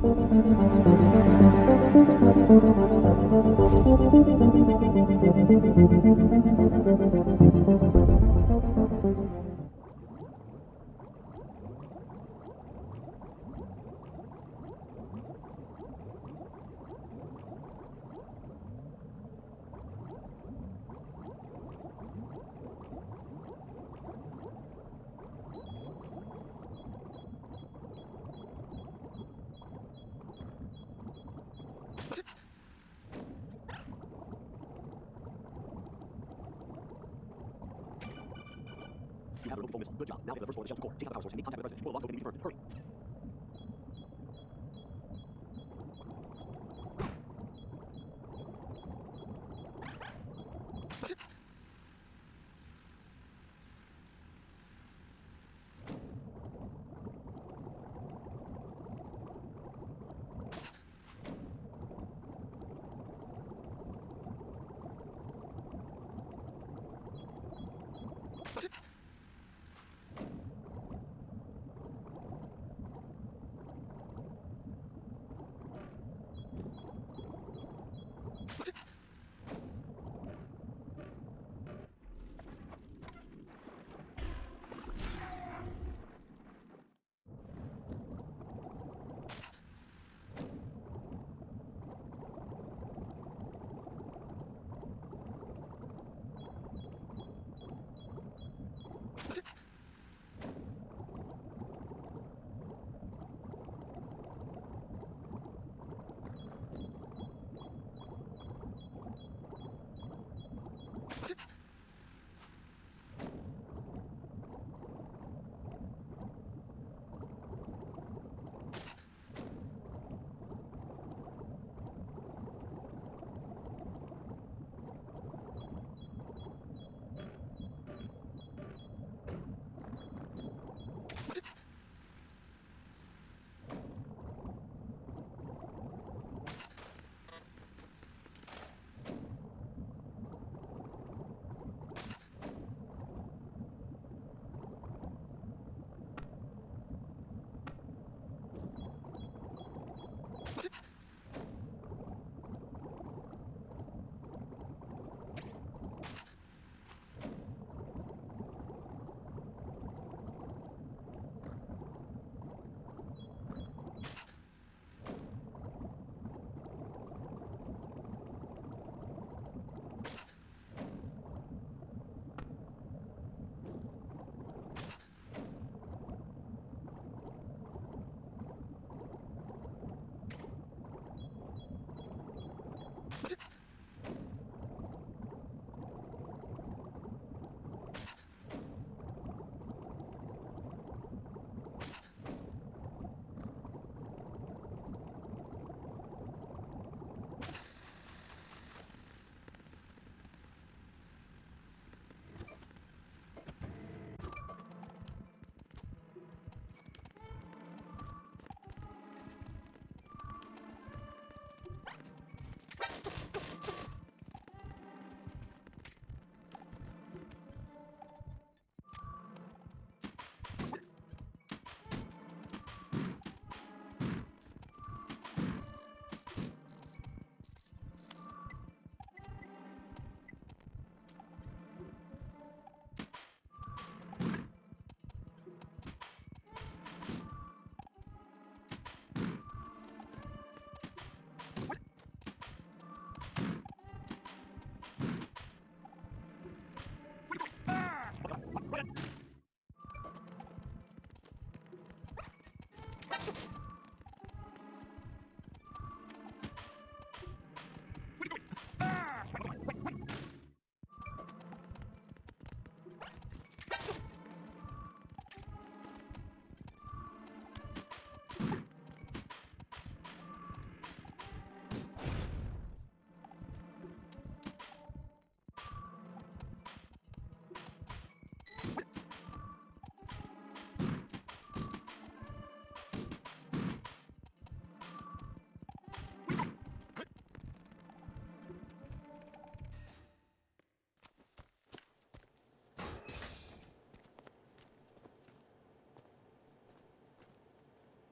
You have your phone missile. Good job. Now get the first floor of the shelter core. Take out the power source and make contact with the president. Pull the log, go to the meeting room. Hurry.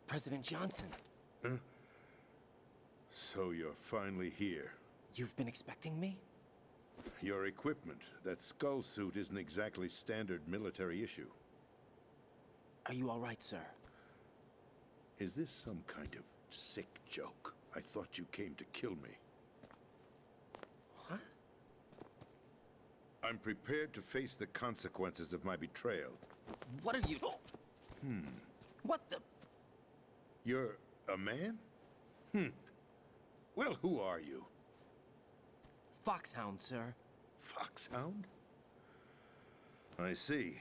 President Johnson. Huh? So you're finally here. You've been expecting me? Your equipment, that skull suit isn't exactly standard military issue. Are you all right, sir? Is this some kind of sick joke? I thought you came to kill me. What? I'm prepared to face the consequences of my betrayal. What are you... What the... You're a man? Well, who are you? Foxhound, sir. Foxhound? I see.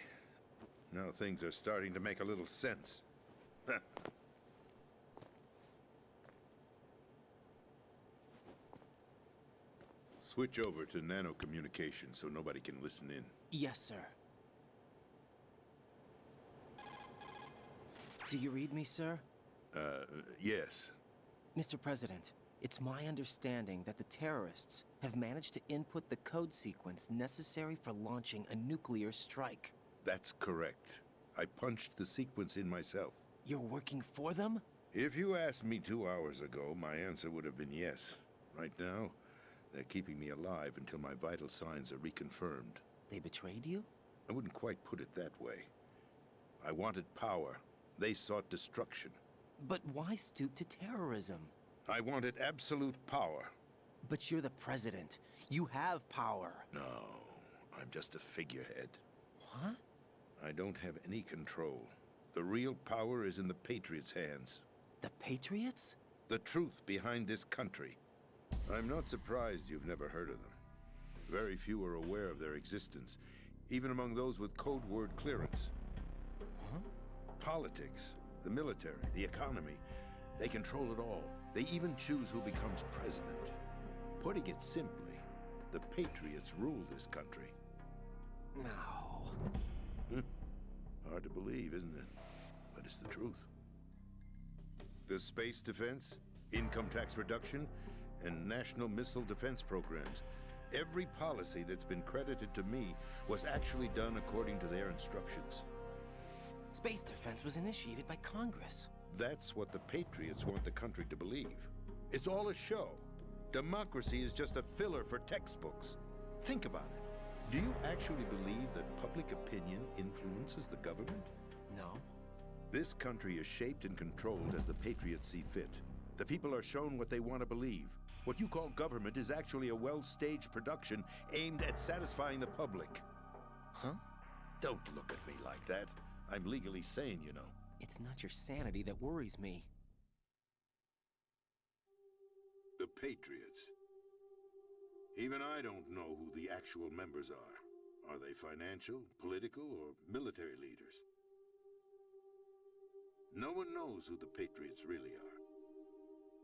Now things are starting to make a little sense. Switch over to nano-communication so nobody can listen in. Yes, sir. Do you read me, sir? Yes. Mr. President, it's my understanding that the terrorists have managed to input the code sequence necessary for launching a nuclear strike. That's correct. I punched the sequence in myself. You're working for them? If you asked me 2 hours ago, my answer would have been yes. Right now, they're keeping me alive until my vital signs are reconfirmed. They betrayed you? I wouldn't quite put it that way. I wanted power. They sought destruction. But why stoop to terrorism? I wanted absolute power. But you're the president. You have power. No, I'm just a figurehead. What? I don't have any control. The real power is in the Patriots' hands. The Patriots? The truth behind this country. I'm not surprised you've never heard of them. Very few are aware of their existence, even among those with code word clearance. Huh? Politics, the military, the economy, they control it all. They even choose who becomes president. Putting it simply, the Patriots rule this country. No. Hard to believe, isn't it? But it's the truth. The space defense, income tax reduction, and national missile defense programs. Every policy that's been credited to me was actually done according to their instructions. Space defense was initiated by Congress. That's what the Patriots want the country to believe. It's all a show. Democracy is just a filler for textbooks. Think about it. Do you actually believe that public opinion influences the government? No. This country is shaped and controlled as the Patriots see fit. The people are shown what they want to believe. What you call government is actually a well-staged production aimed at satisfying the public. Huh? Don't look at me like that. I'm legally sane, you know. It's not your sanity that worries me. The Patriots. Even I don't know who the actual members are. Are they financial, political, or military leaders? No one knows who the Patriots really are.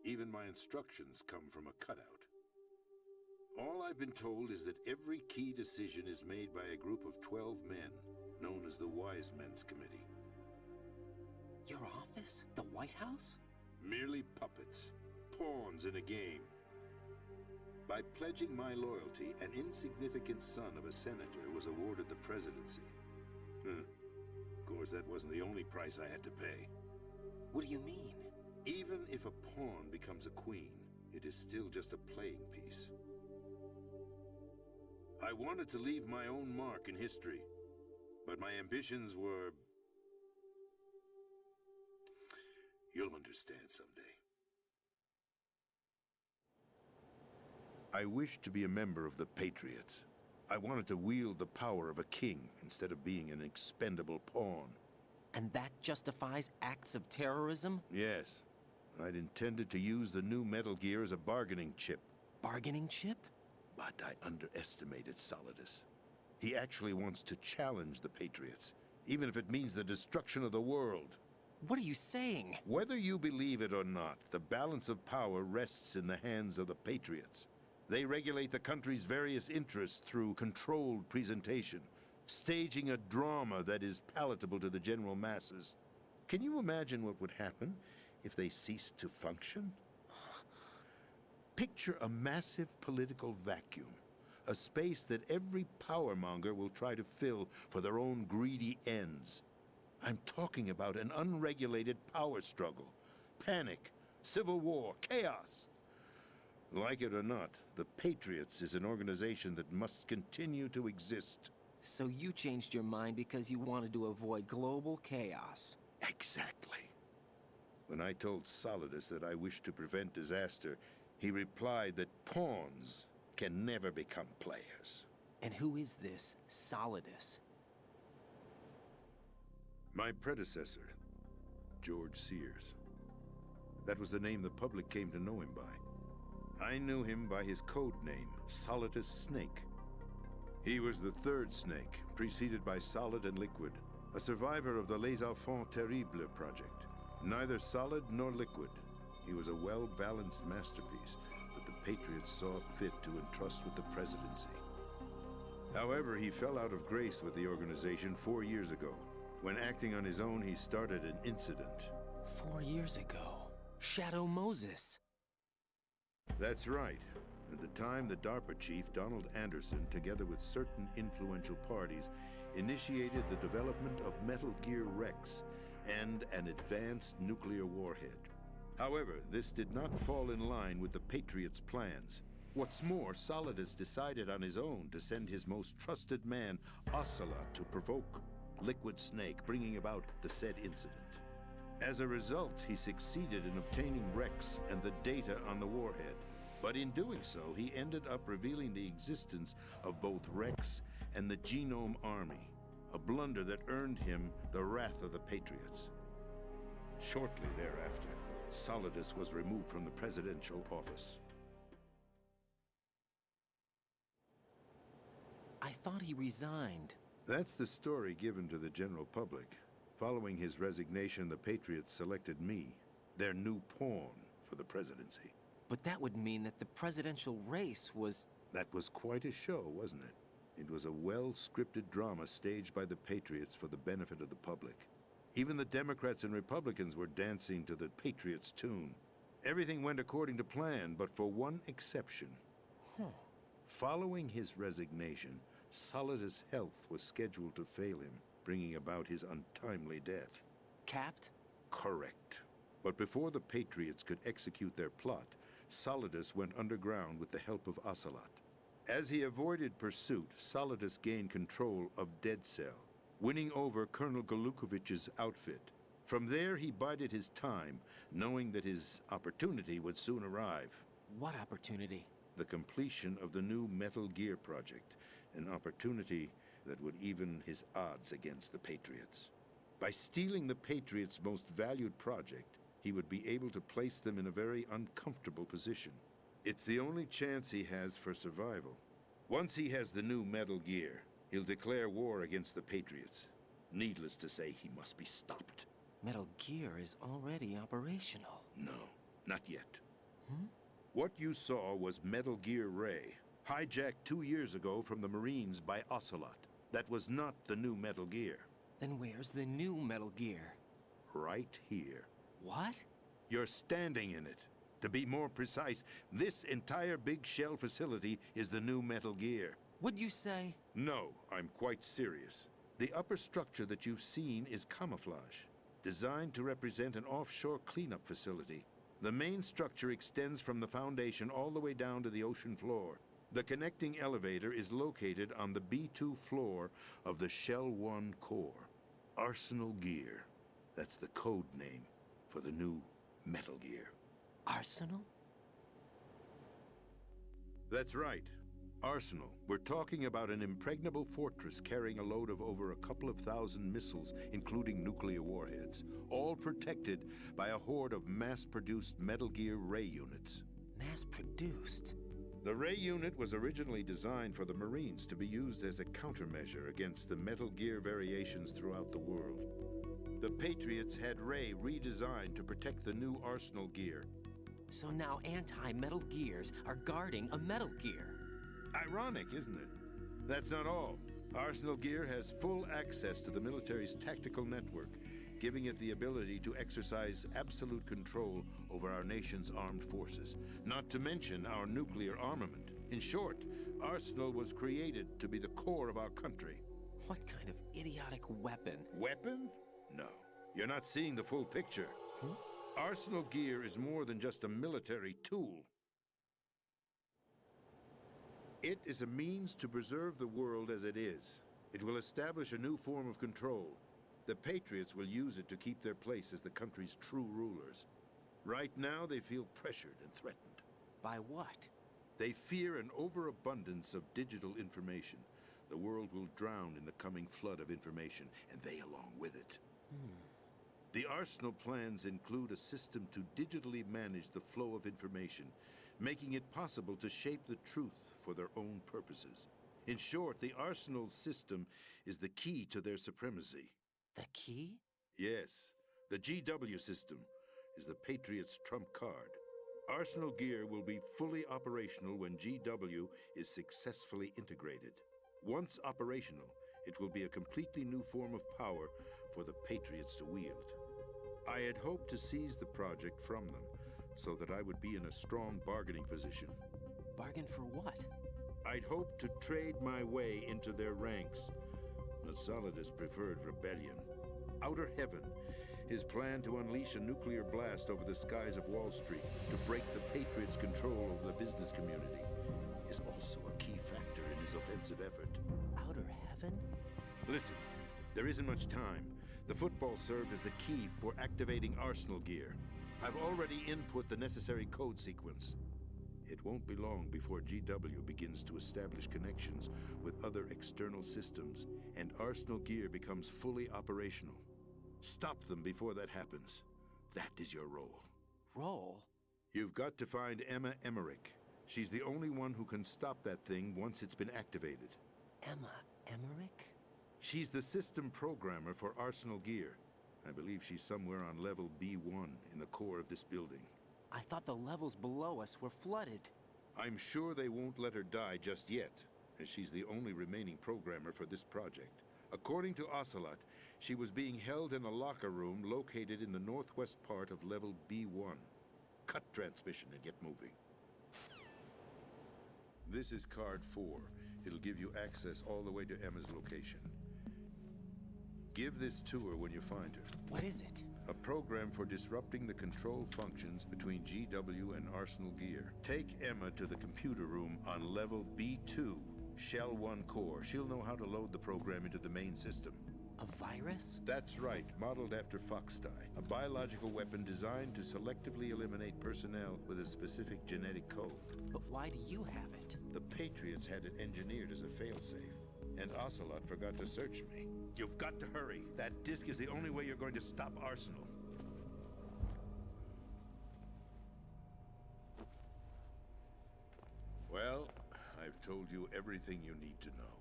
Even my instructions come from a cutout. All I've been told is that every key decision is made by a group of 12 men, known as the Wise Men's Committee. Your office? The White House? Merely puppets, pawns in a game. By pledging my loyalty, an insignificant son of a senator was awarded the presidency. Of course, that wasn't the only price I had to pay. What do you mean? Even if a pawn becomes a queen, it is still just a playing piece. I wanted to leave my own mark in history, but my ambitions were... You'll understand someday. I wished to be a member of the Patriots. I wanted to wield the power of a king instead of being an expendable pawn. And that justifies acts of terrorism? Yes. I'd intended to use the new Metal Gear as a bargaining chip. Bargaining chip? But I underestimated Solidus. He actually wants to challenge the Patriots, even if it means the destruction of the world. What are you saying? Whether you believe it or not, the balance of power rests in the hands of the Patriots. They regulate the country's various interests through controlled presentation, staging a drama that is palatable to the general masses. Can you imagine what would happen if they ceased to function? Picture a massive political vacuum, a space that every powermonger will try to fill for their own greedy ends. I'm talking about an unregulated power struggle, panic, civil war, chaos. Like it or not, the Patriots is an organization that must continue to exist. So you changed your mind because you wanted to avoid global chaos. Exactly. When I told Solidus that I wished to prevent disaster, he replied that pawns can never become players. And who is this Solidus? My predecessor, George Sears. That was the name the public came to know him by. I knew him by his code name, Solidus Snake. He was the third snake, preceded by Solid and Liquid, a survivor of the Les Enfants Terribles project. Neither solid nor liquid, he was a well-balanced masterpiece that the Patriots saw fit to entrust with the presidency. However, he fell out of grace with the organization 4 years ago. When acting on his own, he started an incident. 4 years ago. Shadow Moses. That's right. At the time, the DARPA chief, Donald Anderson, together with certain influential parties, initiated the development of Metal Gear Rex and an advanced nuclear warhead. However, this did not fall in line with the Patriots' plans. What's more, Solidus decided on his own to send his most trusted man, Ocelot, to provoke Liquid Snake, bringing about the said incident. As a result, he succeeded in obtaining Rex and the data on the warhead. But in doing so, he ended up revealing the existence of both Rex and the Genome Army, a blunder that earned him the wrath of the Patriots. Shortly thereafter, Solidus was removed from the presidential office. I thought he resigned. That's the story given to the general public. Following his resignation, the Patriots selected me, their new pawn, for the presidency. But that would mean that the presidential race was... That was quite a show, wasn't it? It was a well-scripted drama staged by the Patriots for the benefit of the public. Even the Democrats and Republicans were dancing to the Patriots' tune. Everything went according to plan, but for one exception. Following his resignation, Solidus' health was scheduled to fail him, bringing about his untimely death. Capped? Correct. But before the Patriots could execute their plot, Solidus went underground with the help of Ocelot. As he avoided pursuit, Solidus gained control of Dead Cell, winning over Colonel Golukovich's outfit. From there, he bided his time, knowing that his opportunity would soon arrive. What opportunity? The completion of the new Metal Gear project, an opportunity that would even his odds against the Patriots. By stealing the Patriots' most valued project, he would be able to place them in a very uncomfortable position. It's the only chance he has for survival. Once he has the new Metal Gear, he'll declare war against the Patriots. Needless to say, he must be stopped. Metal Gear is already operational. No, not yet. What you saw was Metal Gear Ray, hijacked 2 years ago from the Marines by Ocelot. That was not the new Metal Gear. Then where's the new Metal Gear? Right here. What? You're standing in it. To be more precise, this entire big shell facility is the new Metal Gear. What'd you say? No, I'm quite serious. The upper structure that you've seen is camouflage, designed to represent an offshore cleanup facility. The main structure extends from the foundation all the way down to the ocean floor. The connecting elevator is located on the B2 floor of the Shell 1 core. Arsenal Gear. That's the code name for the new Metal Gear. Arsenal? That's right. Arsenal. We're talking about an impregnable fortress carrying a load of over a couple of thousand missiles, including nuclear warheads, all protected by a horde of mass-produced Metal Gear Ray units. Mass-produced? The Ray unit was originally designed for the Marines to be used as a countermeasure against the Metal Gear variations throughout the world. The Patriots had Ray redesigned to protect the new Arsenal Gear. So now anti-Metal Gears are guarding a Metal Gear. Ironic, isn't it? That's not all. Arsenal Gear has full access to the military's tactical network, giving it the ability to exercise absolute control over our nation's armed forces, not to mention our nuclear armament. In short, Arsenal was created to be the core of our country. What kind of idiotic weapon? Weapon? No. You're not seeing the full picture. Arsenal Gear is more than just a military tool. It is a means to preserve the world as it is. It will establish a new form of control. The Patriots will use it to keep their place as the country's true rulers. Right now, they feel pressured and threatened. By what? They fear an overabundance of digital information. The world will drown in the coming flood of information, and they along with it. The Arsenal plans include a system to digitally manage the flow of information, making it possible to shape the truth for their own purposes. In short, the Arsenal system is the key to their supremacy. The key? Yes, the GW system is the Patriots' trump card. Arsenal gear will be fully operational when GW is successfully integrated. Once operational, it will be a completely new form of power for the Patriots to wield. I had hoped to seize the project from them, so that I would be in a strong bargaining position. Bargain for what? I'd hoped to trade my way into their ranks. Solidus preferred rebellion. Outer Heaven, his plan to unleash a nuclear blast over the skies of Wall Street to break the Patriots' control over the business community, is also a key factor in his offensive effort. Outer Heaven? Listen, there isn't much time. The football served as the key for activating Arsenal gear. I've already input the necessary code sequence. It won't be long before GW begins to establish connections with other external systems, and Arsenal gear becomes fully operational. Stop them before that happens. That is your role. Role? You've got to find Emma Emmerich. She's the only one who can stop that thing once it's been activated. Emma Emmerich? She's the system programmer for Arsenal gear. I believe she's somewhere on level B1 in the core of this building. I thought the levels below us were flooded. I'm sure they won't let her die just yet, as she's the only remaining programmer for this project. According to Ocelot, she was being held in a locker room located in the northwest part of level B1. Cut transmission and get moving. This is card 4. It'll give you access all the way to Emma's location. Give this to her when you find her. What is it? A program for disrupting the control functions between GW and Arsenal gear. Take Emma to the computer room on level B2, Shell 1 core. She'll know how to load the program into the main system. A virus? That's right, modeled after Foxdie. A biological weapon designed to selectively eliminate personnel with a specific genetic code. But why do you have it? The Patriots had it engineered as a failsafe, and Ocelot forgot to search me. You've got to hurry. That disk is the only way you're going to stop Arsenal. Well, I've told you everything you need to know.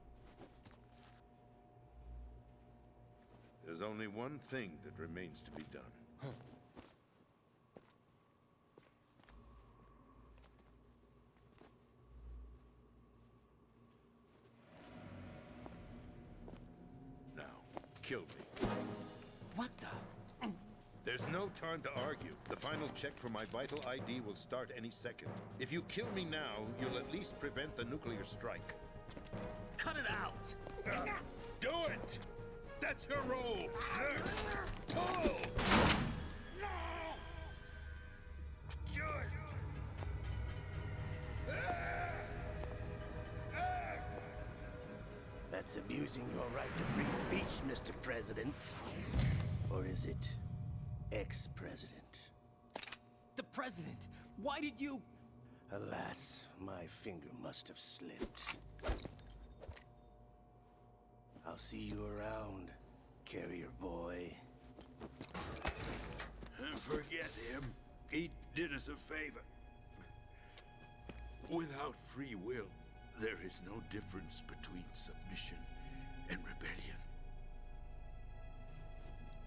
There's only one thing that remains to be done. Now, kill me. What the? There's no time to argue. The final check for my vital ID will start any second. If you kill me now, you'll at least prevent the nuclear strike. Cut it out! Do it! That's her role! Pull! No! Good! That's abusing your right to free speech, Mr. President. Or is it ex-president? The president! Why did you... Alas, my finger must have slipped. I'll see you around, carrier boy. Forget him. He did us a favor. Without free will, there is no difference between submission and rebellion.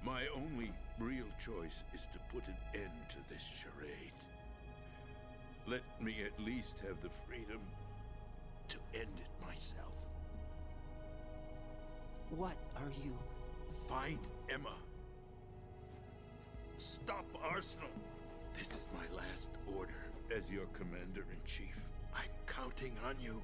My only real choice is to put an end to this charade. Let me at least have the freedom to end it myself. What are you... Find Emma. Stop Arsenal. This is my last order as your commander-in-chief. I'm counting on you.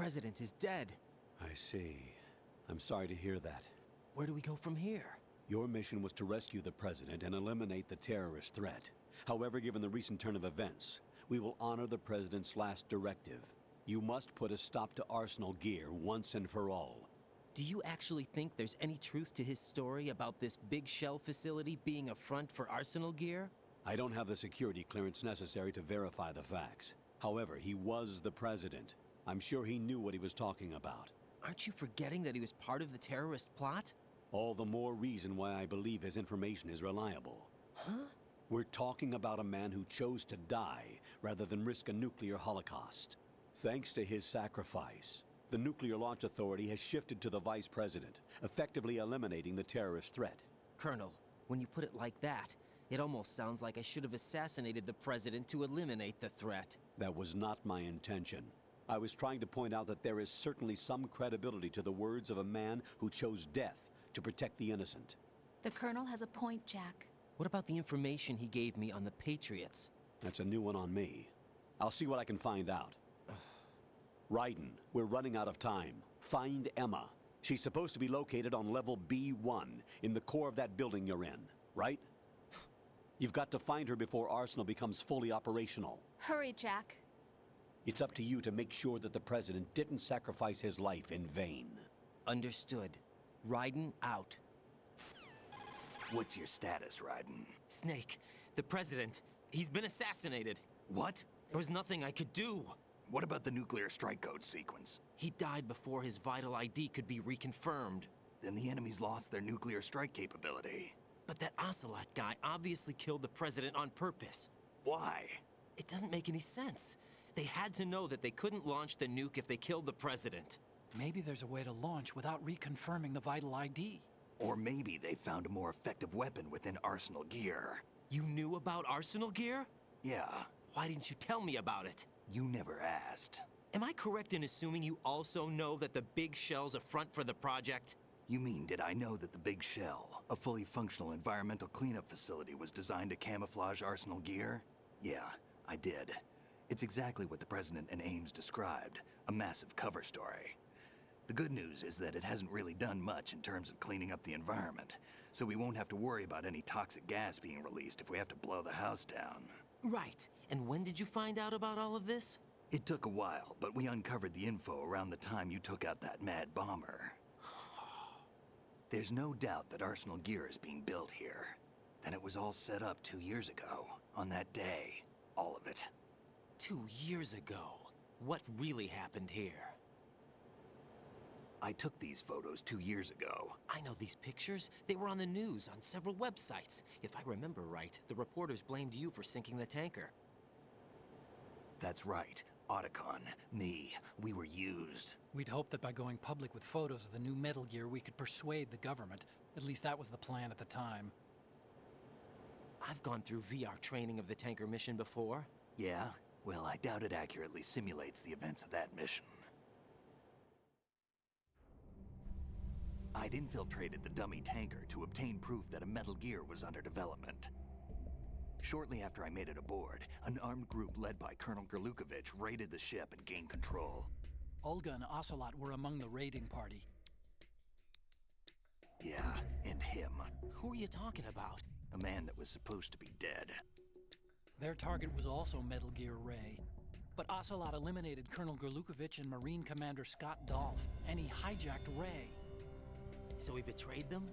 President is dead. I see. I'm sorry to hear that. Where do we go from here? Your mission was to rescue the President and eliminate the terrorist threat. However, given the recent turn of events, we will honor the President's last directive. You must put a stop to Arsenal gear once and for all. Do you actually think there's any truth to his story about this big shell facility being a front for Arsenal gear? I don't have the security clearance necessary to verify the facts. However, he was the President. I'm sure he knew what he was talking about. Aren't you forgetting that he was part of the terrorist plot? All the more reason why I believe his information is reliable. Huh? We're talking about a man who chose to die rather than risk a nuclear holocaust. Thanks to his sacrifice, the Nuclear Launch Authority has shifted to the Vice President, effectively eliminating the terrorist threat. Colonel, when you put it like that, it almost sounds like I should have assassinated the President to eliminate the threat. That was not my intention. I was trying to point out that there is certainly some credibility to the words of a man who chose death to protect the innocent. The Colonel has a point, Jack. What about the information he gave me on the Patriots? That's a new one on me. I'll see what I can find out. Raiden, we're running out of time. Find Emma. She's supposed to be located on level B1, in the core of that building you're in, right? You've got to find her before Arsenal becomes fully operational. Hurry, Jack. It's up to you to make sure that the President didn't sacrifice his life in vain. Understood. Raiden out. What's your status, Raiden? Snake, the President, he's been assassinated. What? There was nothing I could do. What about the nuclear strike code sequence? He died before his vital ID could be reconfirmed. Then the enemy's lost their nuclear strike capability. But that Ocelot guy obviously killed the President on purpose. Why? It doesn't make any sense. They had to know that they couldn't launch the nuke if they killed the President. Maybe there's a way to launch without reconfirming the vital ID. Or maybe they found a more effective weapon within Arsenal gear. You knew about Arsenal gear? Yeah, Why didn't you tell me about it? you never asked. Am I correct in assuming you also know that the big shell's a front for the project? You mean, did I know that the Big Shell, a fully functional environmental cleanup facility, was designed to camouflage Arsenal gear? Yeah, I did. It's exactly what the President and Ames described, a massive cover story. The good news is that it hasn't really done much in terms of cleaning up the environment, so we won't have to worry about any toxic gas being released if we have to blow the house down. Right. And when did you find out about all of this? It took a while, but we uncovered the info around the time you took out that mad bomber. There's no doubt that Arsenal gear is being built here. Then it was all set up 2 years ago, on that day. All of it. 2 years ago. What really happened here? I took these photos 2 years ago. I know these pictures. They were on the news, on several websites. If I remember right, the reporters blamed you for sinking the tanker. That's right. Otacon, me, we were used. We'd hoped that by going public with photos of the new Metal Gear, we could persuade the government. At least that was the plan at the time. I've gone through VR training of the tanker mission before. Yeah? Well, I doubt it accurately simulates the events of that mission. I'd infiltrated the dummy tanker to obtain proof that a Metal Gear was under development. Shortly after I made it aboard, an armed group led by Colonel Gerlukovich raided the ship and gained control. Olga and Ocelot were among the raiding party. Yeah, and him. Who are you talking about? A man that was supposed to be dead. Their target was also Metal Gear Ray. But Ocelot eliminated Colonel Gerlukovich and Marine Commander Scott Dolph, and he hijacked Ray. So he betrayed them?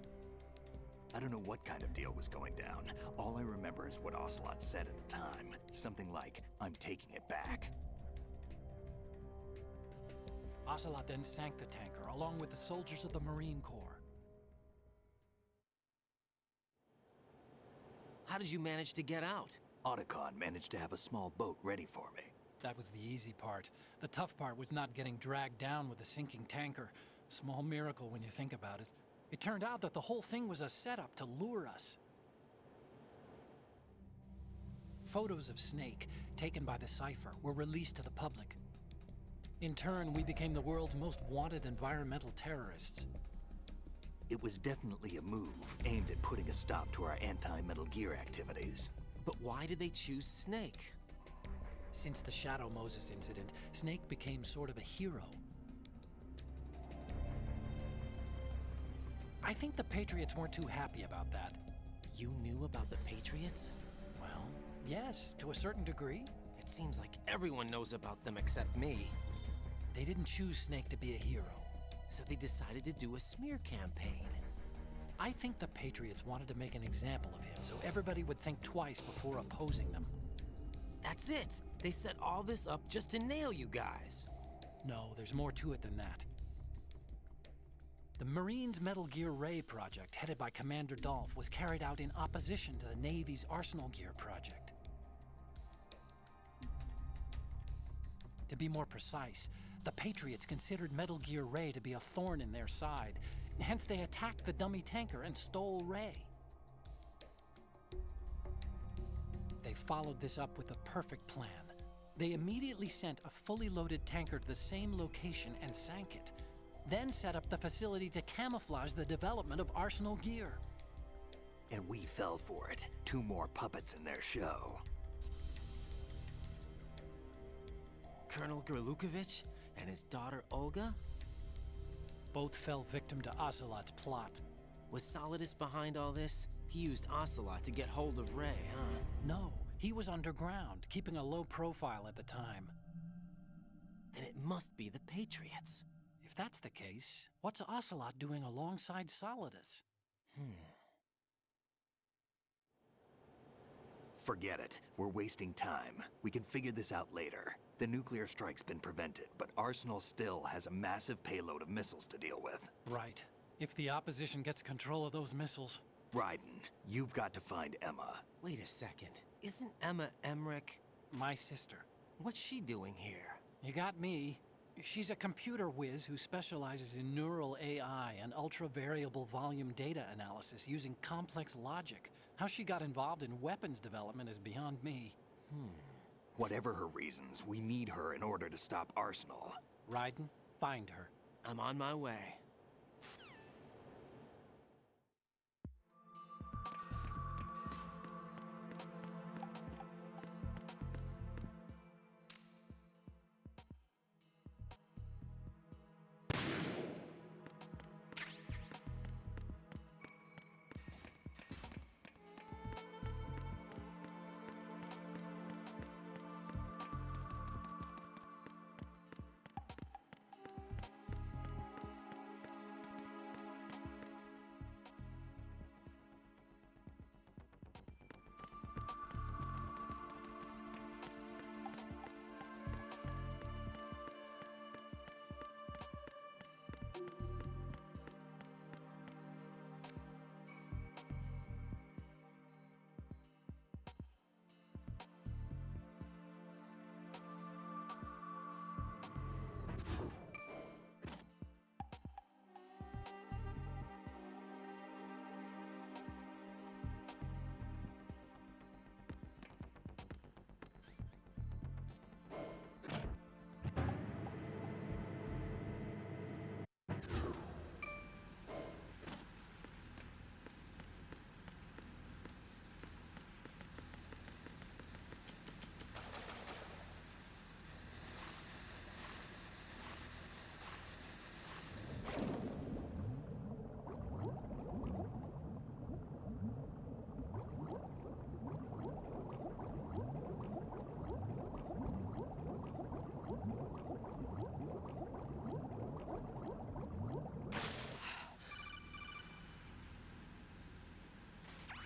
I don't know what kind of deal was going down. All I remember is what Ocelot said at the time. Something like, "I'm taking it back." Ocelot then sank the tanker, along with the soldiers of the Marine Corps. How did you manage to get out? Otacon managed to have a small boat ready for me. That was the easy part. The tough part was not getting dragged down with a sinking tanker. A small miracle when you think about it. It turned out that the whole thing was a setup to lure us. Photos of Snake, taken by the Cypher, were released to the public. In turn, we became the world's most wanted environmental terrorists. It was definitely a move aimed at putting a stop to our anti-Metal Gear activities. But why did they choose Snake? Since the Shadow Moses incident, Snake became sort of a hero. I think the Patriots weren't too happy about that. You knew about the Patriots? Well, yes, to a certain degree. It seems like everyone knows about them except me. They didn't choose Snake to be a hero. So they decided to do a smear campaign. I think the Patriots wanted to make an example of him so everybody would think twice before opposing them. That's it! They set all this up just to nail you guys. No, there's more to it than that. The Marines' Metal Gear Ray project, headed by Commander Dolph, was carried out in opposition to the Navy's Arsenal Gear project. To be more precise, the Patriots considered Metal Gear Ray to be a thorn in their side. Hence, they attacked the dummy tanker and stole Ray. They followed this up with a perfect plan. They immediately sent a fully loaded tanker to the same location and sank it, then set up the facility to camouflage the development of Arsenal Gear. And we fell for it. 2 more puppets in their show. Colonel Gerlukovich and his daughter Olga? Both fell victim to Ocelot's plot. Was Solidus behind all this? He used Ocelot to get hold of Ray, huh? No, he was underground, keeping a low profile at the time. Then it must be the Patriots. If that's the case, what's Ocelot doing alongside Solidus? Forget it. We're wasting time. We can figure this out later. The nuclear strike's been prevented, but Arsenal still has a massive payload of missiles to deal with. Right. If the opposition gets control of those missiles... Raiden, you've got to find Emma. Wait a second. Isn't Emma Emmerich? My sister. What's she doing here? You got me. She's a computer whiz who specializes in neural AI and ultra-variable volume data analysis using complex logic. How she got involved in weapons development is beyond me. Whatever her reasons, we need her in order to stop Arsenal. Raiden, find her. I'm on my way.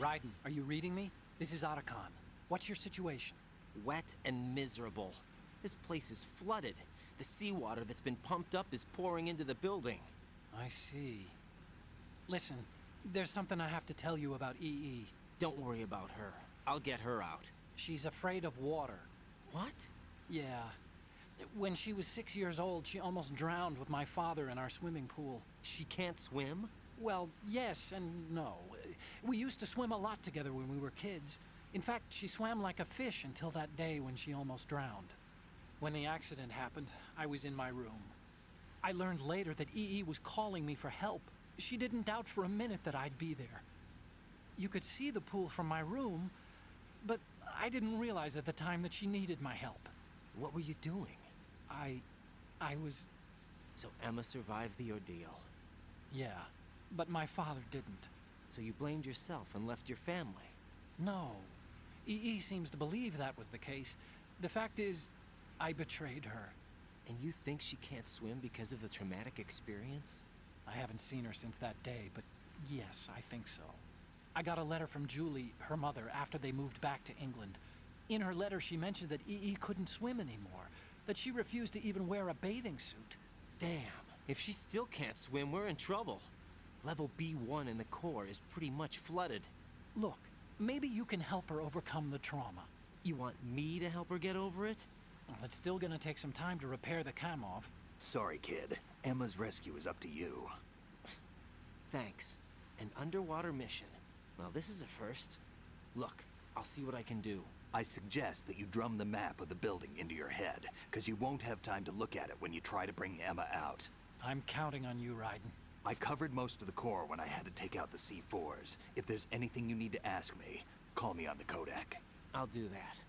Raiden, are you reading me? This is Otacon. What's your situation? Wet and miserable. This place is flooded. The seawater that's been pumped up is pouring into the building. I see. Listen, there's something I have to tell you about EE. Don't worry about her. I'll get her out. She's afraid of water. What? Yeah. When she was 6 years old, she almost drowned with my father in our swimming pool. She can't swim? Well, yes and no. We used to swim a lot together when we were kids. In fact, she swam like a fish until that day when she almost drowned. When the accident happened, I was in my room. I learned later that EE was calling me for help. She didn't doubt for a minute that I'd be there. You could see the pool from my room, but I didn't realize at the time that she needed my help. What were you doing? I was... So Emma survived the ordeal. Yeah. but my father didn't. So you blamed yourself and left your family. No. EE seems to believe that was the case. The fact is, I betrayed her. And you think she can't swim because of the traumatic experience? I haven't seen her since that day, but yes, I think so. I got a letter from Julie, her mother, after they moved back to England. In her letter, she mentioned that EE couldn't swim anymore, that she refused to even wear a bathing suit. Damn, if she still can't swim, we're in trouble. Level B1 in the core is pretty much flooded. Look, maybe you can help her overcome the trauma. You want me to help her get over it? Well, it's still gonna take some time to repair the Kamov. Sorry, kid. Emma's rescue is up to you. Thanks. An underwater mission. Well, this is a first. Look, I'll see what I can do. I suggest that you drum the map of the building into your head, because you won't have time to look at it when you try to bring Emma out. I'm counting on you, Raiden. I covered most of the core when I had to take out the C4s. If there's anything you need to ask me, call me on the Kodak. I'll do that.